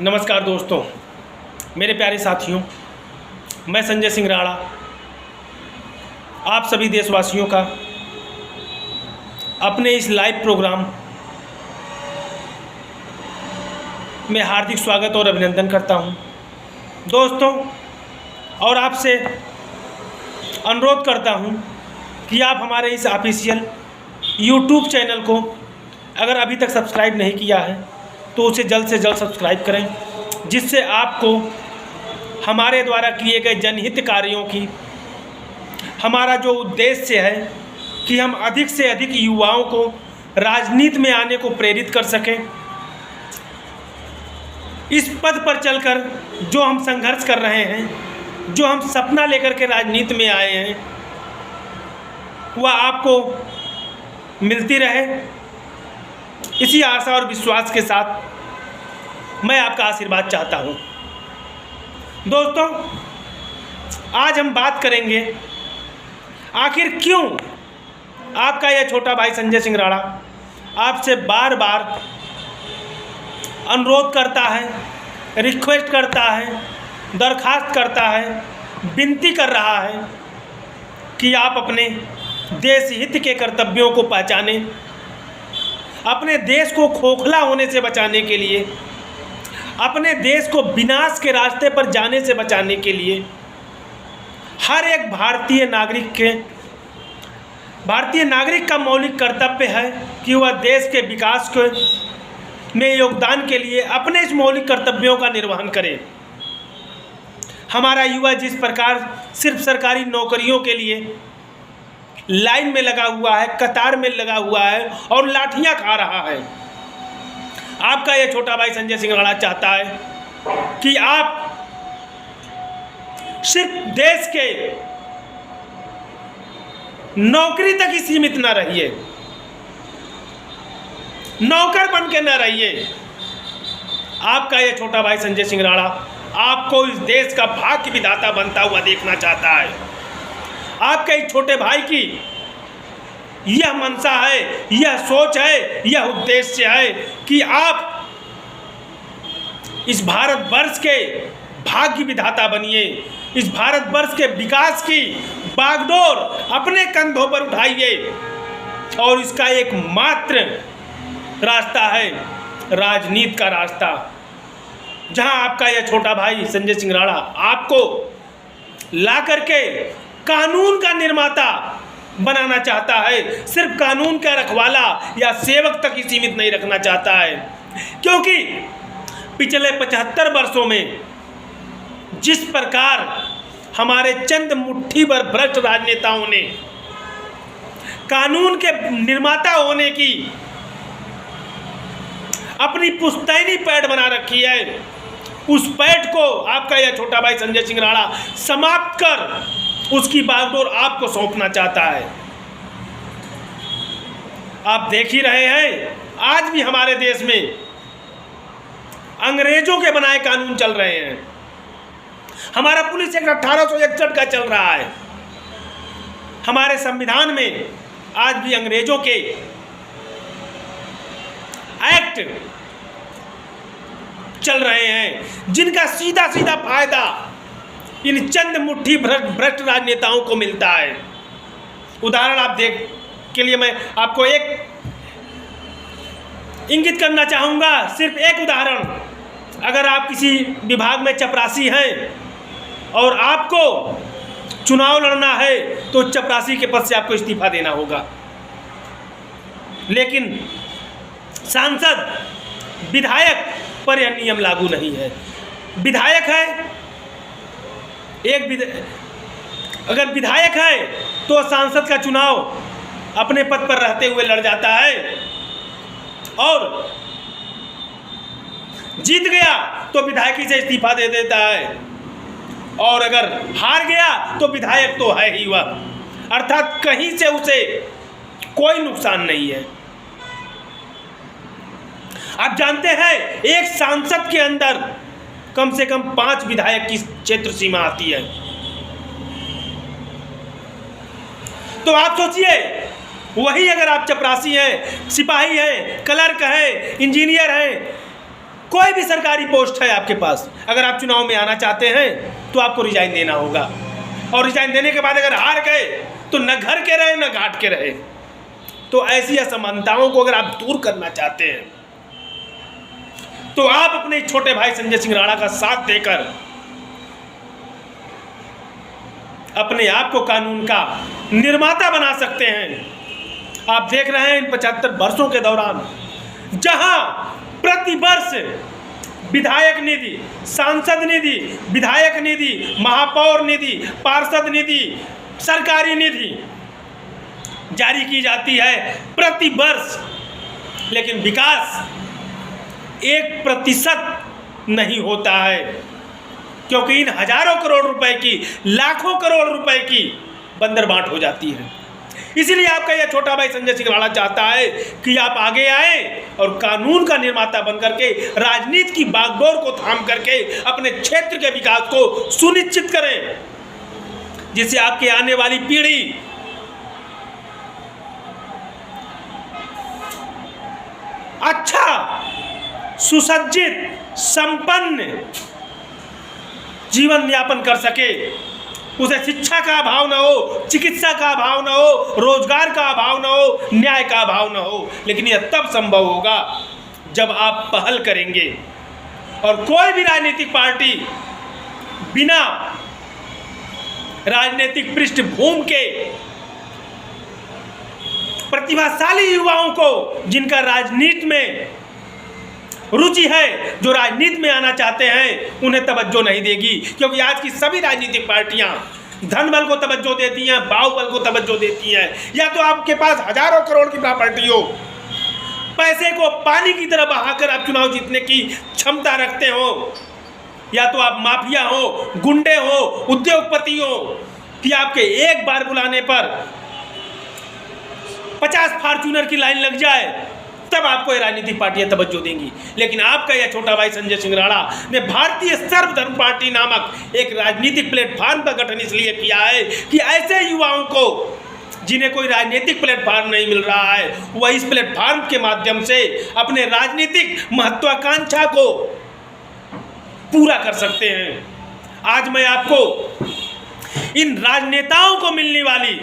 नमस्कार दोस्तों, मेरे प्यारे साथियों, मैं संजय सिंह राणा आप सभी देशवासियों का अपने इस लाइव प्रोग्राम में हार्दिक स्वागत और अभिनंदन करता हूं दोस्तों। और आपसे अनुरोध करता हूं कि आप हमारे इस ऑफिशियल यूट्यूब चैनल को अगर अभी तक सब्सक्राइब नहीं किया है तो उसे जल्द से जल्द सब्सक्राइब करें, जिससे आपको हमारे द्वारा किए गए जनहित कार्यों की हमारा जो उद्देश्य है कि हम अधिक से अधिक युवाओं को राजनीति में आने को प्रेरित कर सकें। इस पद पर चलकर जो हम संघर्ष कर रहे हैं, जो हम सपना लेकर के राजनीति में आए हैं, वह आपको मिलती रहे, इसी आशा और विश्वास के साथ मैं आपका आशीर्वाद चाहता हूं। दोस्तों, आज हम बात करेंगे आखिर क्यों आपका यह छोटा भाई संजय सिंह राणा आपसे बार बार अनुरोध करता है, रिक्वेस्ट करता है, दरखास्त करता है, विनती कर रहा है कि आप अपने देश हित के कर्तव्यों को पहचानें, अपने देश को खोखला होने से बचाने के लिए, अपने देश को विनाश के रास्ते पर जाने से बचाने के लिए हर एक भारतीय नागरिक का मौलिक कर्तव्य है कि वह देश के विकास में योगदान के लिए अपने इस मौलिक कर्तव्यों का निर्वहन करे। हमारा युवा जिस प्रकार सिर्फ सरकारी नौकरियों के लिए लाइन में लगा हुआ है, कतार में लगा हुआ है और लाठियां खा रहा है, आपका यह छोटा भाई संजय सिंह राणा चाहता है कि आप सिर्फ देश के नौकरी तक ही सीमित न रहिए, नौकर बन के न रहिए। आपका यह छोटा भाई संजय सिंह राणा आपको इस देश का भाग्य विधाता बनता हुआ देखना चाहता है। आपके एक छोटे भाई की यह मंशा है, यह सोच है, यह उद्देश्य है कि आप इस भारतवर्ष के भाग्य विधाता बनिए, इस भारतवर्ष के विकास की बागडोर अपने कंधों पर उठाइए। और इसका एकमात्र रास्ता है राजनीति का रास्ता, जहां आपका यह छोटा भाई संजय सिंह राणा आपको ला करके कानून का निर्माता बनाना चाहता है। सिर्फ कानून का रखवाला या सेवक तक ही सीमित नहीं रखना चाहता है, क्योंकि पिछले 75 वर्षों में जिस प्रकार हमारे चंद मुट्ठी भर भ्रष्ट राजनेताओं ने कानून के निर्माता होने की अपनी पुश्तैनी पैठ बना रखी है, उस पैठ को आपका यह छोटा भाई संजय सिंह राणा समाप्त कर उसकी बागडोर आपको सौंपना चाहता है। आप देख ही रहे हैं, आज भी हमारे देश में अंग्रेजों के बनाए कानून चल रहे हैं। हमारा पुलिस एक्ट 1861 का चल रहा है। हमारे संविधान में आज भी अंग्रेजों के एक्ट चल रहे हैं, जिनका सीधा सीधा फायदा इन चंद मुट्ठी भ्रष्ट राजनेताओं को मिलता है। उदाहरण आप देख के लिए मैं आपको एक इंगित करना चाहूँगा, सिर्फ एक उदाहरण। अगर आप किसी विभाग में चपरासी हैं और आपको चुनाव लड़ना है तो चपरासी के पद से आपको इस्तीफा देना होगा, लेकिन सांसद, विधायक पर यह नियम लागू नहीं है। विधायक है, अगर विधायक है तो सांसद का चुनाव अपने पद पर रहते हुए लड़ जाता है और जीत गया तो विधायकी से इस्तीफा दे देता है, और अगर हार गया तो विधायक तो है ही वह, अर्थात कहीं से उसे कोई नुकसान नहीं है। आप जानते हैं एक सांसद के अंदर कम से कम 5 विधायक की क्षेत्र सीमा आती है। तो आप सोचिए, वही अगर आप चपरासी हैं, सिपाही हैं, क्लर्क हैं, इंजीनियर हैं, कोई भी सरकारी पोस्ट है आपके पास, अगर आप चुनाव में आना चाहते हैं तो आपको रिजाइन देना होगा, और रिजाइन देने के बाद अगर हार गए तो न घर के रहे न घाट के रहे। तो ऐसी असमानताओं को अगर आप दूर करना चाहते हैं तो आप अपने छोटे भाई संजय सिंह राणा का साथ देकर अपने आप को कानून का निर्माता बना सकते हैं। आप देख रहे हैं इन 75 वर्षों के दौरान जहां प्रति वर्ष विधायक निधि, सांसद निधि, विधायक निधि, महापौर निधि, पार्षद निधि, सरकारी निधि जारी की जाती है प्रति वर्ष, लेकिन विकास 1% नहीं होता है, क्योंकि इन हजारों करोड़ रुपए की, लाखों करोड़ रुपए की बंदरबांट हो जाती है। इसीलिए आपका यह छोटा भाई संजय सिंह राणा चाहता है कि आप आगे आए और कानून का निर्माता बनकर के राजनीति की बागडोर को थाम करके अपने क्षेत्र के विकास को सुनिश्चित करें, जिससे आपकी आने वाली पीढ़ी अच्छा, सुसज्जित, संपन्न जीवन यापन कर सके। उसे शिक्षा का अभाव न हो, चिकित्सा का अभाव न हो, रोजगार का अभाव न हो, न्याय का अभाव न हो। लेकिन यह तब संभव होगा जब आप पहल करेंगे, और कोई भी राजनीतिक पार्टी बिना राजनीतिक पृष्ठभूमि के प्रतिभाशाली युवाओं को, जिनका राजनीति में रुचि है, जो राजनीति में आना चाहते हैं, उन्हें तवज्जो नहीं देगी। क्योंकि आज की सभी राजनीतिक पार्टियां धन बल को तवज्जो देती हैं, बाहुबल को तवज्जो देती हैं। या तो आपके पास हजारों करोड़ की प्रॉपर्टी हो, पैसे को पानी की तरह बहाकर आप चुनाव जीतने की क्षमता रखते हो, या तो आप माफिया हो, गुंडे हो, उद्योगपति हो, कि आपके एक बार बुलाने पर 50 फॉर्च्यूनर की लाइन लग जाए, तब आपको ये राजनीतिक पार्टियां तवज्जो देंगी। लेकिन आपका यह छोटा भाई संजय सिंह राणा ने भारतीय सर्वधर्म पार्टी नामक एक राजनीतिक प्लेटफॉर्म का गठन इसलिए किया है कि ऐसे युवाओं को जिन्हें कोई राजनीतिक प्लेटफॉर्म नहीं मिल रहा है, वह इस प्लेटफॉर्म के माध्यम से अपने राजनीतिक महत्वाकांक्षा को पूरा कर सकते हैं। आज मैं आपको इन राजनेताओं को मिलने वाली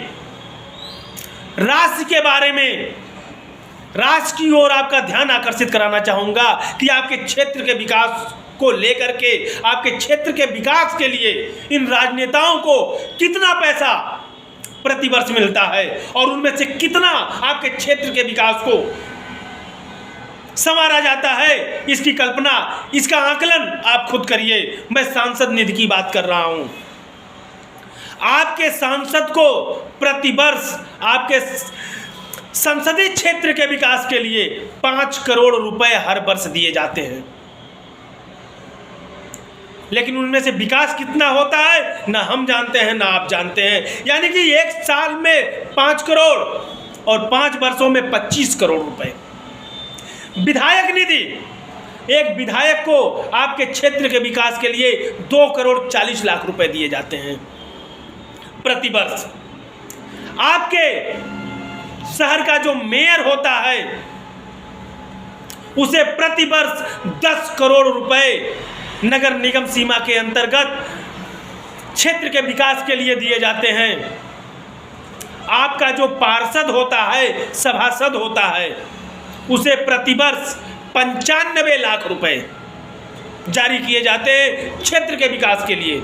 राशि के बारे में, राशि की ओर आपका ध्यान आकर्षित कराना चाहूँगा कि आपके क्षेत्र के विकास को लेकर के, आपके क्षेत्र के विकास के लिए इन राजनेताओं को कितना पैसा प्रतिवर्ष मिलता है, और उनमें से कितना आपके क्षेत्र के विकास को संवारा जाता है। इसकी कल्पना, इसका आकलन आप खुद करिए। मैं सांसद निधि की बात कर रहा हूँ। आपके सांसद को प्रतिवर्ष आपके संसदीय क्षेत्र के विकास के लिए 5 करोड़ रुपए हर वर्ष दिए जाते हैं, लेकिन उनमें से विकास कितना होता है ना हम जानते हैं ना आप जानते हैं। यानी कि एक साल में 5 करोड़ और 5 वर्षों में 25 करोड़ रुपए। विधायक निधि, एक विधायक को आपके क्षेत्र के विकास के लिए 2 करोड़ 40 लाख रुपए दिए जाते हैं प्रतिवर्ष। आपके शहर का जो मेयर होता है उसे प्रतिवर्ष 10 करोड़ रुपए नगर निगम सीमा के अंतर्गत क्षेत्र के विकास के लिए दिए जाते हैं। आपका जो पार्षद होता है, सभासद होता है, उसे प्रतिवर्ष 95 लाख रुपए जारी किए जाते हैं क्षेत्र के विकास के लिए।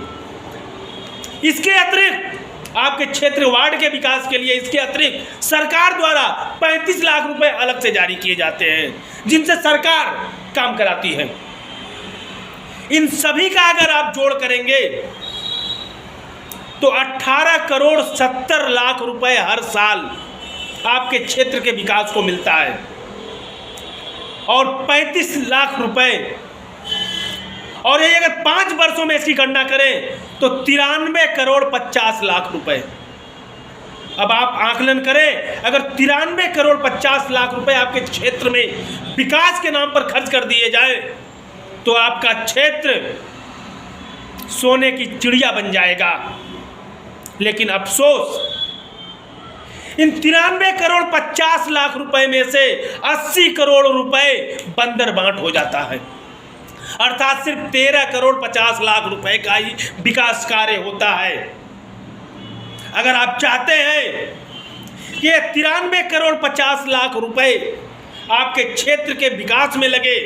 इसके अतिरिक्त आपके क्षेत्र वार्ड के विकास के लिए, इसके अतिरिक्त सरकार द्वारा 35 लाख रुपए अलग से जारी किए जाते हैं, जिनसे सरकार काम कराती है। इन सभी का अगर आप जोड़ करेंगे तो 18 करोड़ 70 लाख रुपए हर साल आपके क्षेत्र के विकास को मिलता है, और 35 लाख रुपए, और ये अगर 5 वर्षों में इसकी गणना करें तो 93 करोड़ 50 लाख रुपए। अब आप आकलन करें, अगर 93 करोड़ 50 लाख रुपए आपके क्षेत्र में विकास के नाम पर खर्च कर दिए जाए तो आपका क्षेत्र सोने की चिड़िया बन जाएगा। लेकिन अफसोस, इन 93 करोड़ 50 लाख रुपए में से 80 करोड़ रुपए बंदरबांट हो जाता है। अर्थात सिर्फ 13 करोड़ 50 लाख रुपए का ही विकास कार्य होता है। अगर आप चाहते हैं कि 93 करोड़ 50 लाख रुपए आपके क्षेत्र के विकास में लगे,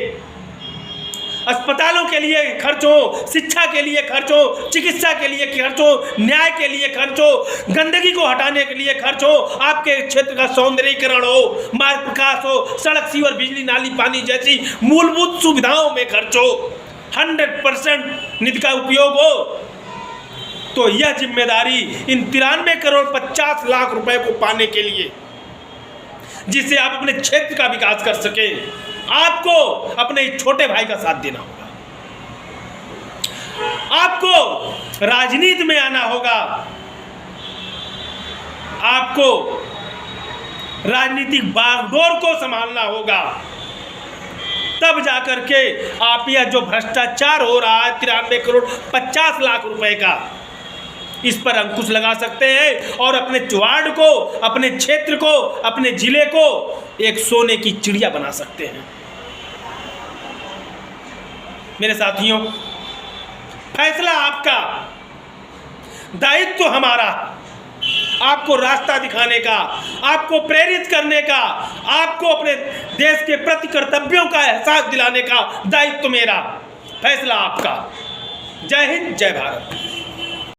अस्पतालों के लिए खर्च हो, शिक्षा के लिए खर्च हो, चिकित्सा के लिए खर्च हो, न्याय के लिए खर्च हो, गंदगी को हटाने के लिए खर्च हो, आपके क्षेत्र का सौंदर्यीकरण हो, मार्ग प्रकाश हो, सड़क सीवर बिजली नाली पानी जैसी मूलभूत सुविधाओं में खर्च हो, 100% निधि का उपयोग हो, तो यह जिम्मेदारी इन 93 करोड़ 50 लाख रुपए को पाने के लिए, जिससे आप अपने क्षेत्र का विकास कर सके, आपको अपने छोटे भाई का साथ देना होगा। आपको राजनीति में आना होगा, आपको राजनीतिक बागडोर को संभालना होगा, तब जाकर के आप यह जो भ्रष्टाचार हो रहा है 93 करोड़ 50 लाख रुपए का, इस पर अंकुश लगा सकते हैं और अपने वार्ड को, अपने क्षेत्र को, अपने जिले को एक सोने की चिड़िया बना सकते हैं। मेरे साथियों, फैसला आपका, दायित्व हमारा, आपको रास्ता दिखाने का, आपको प्रेरित करने का, आपको अपने देश के प्रति कर्तव्यों का एहसास दिलाने का दायित्व मेरा, फैसला आपका। जय हिंद, जय भारत।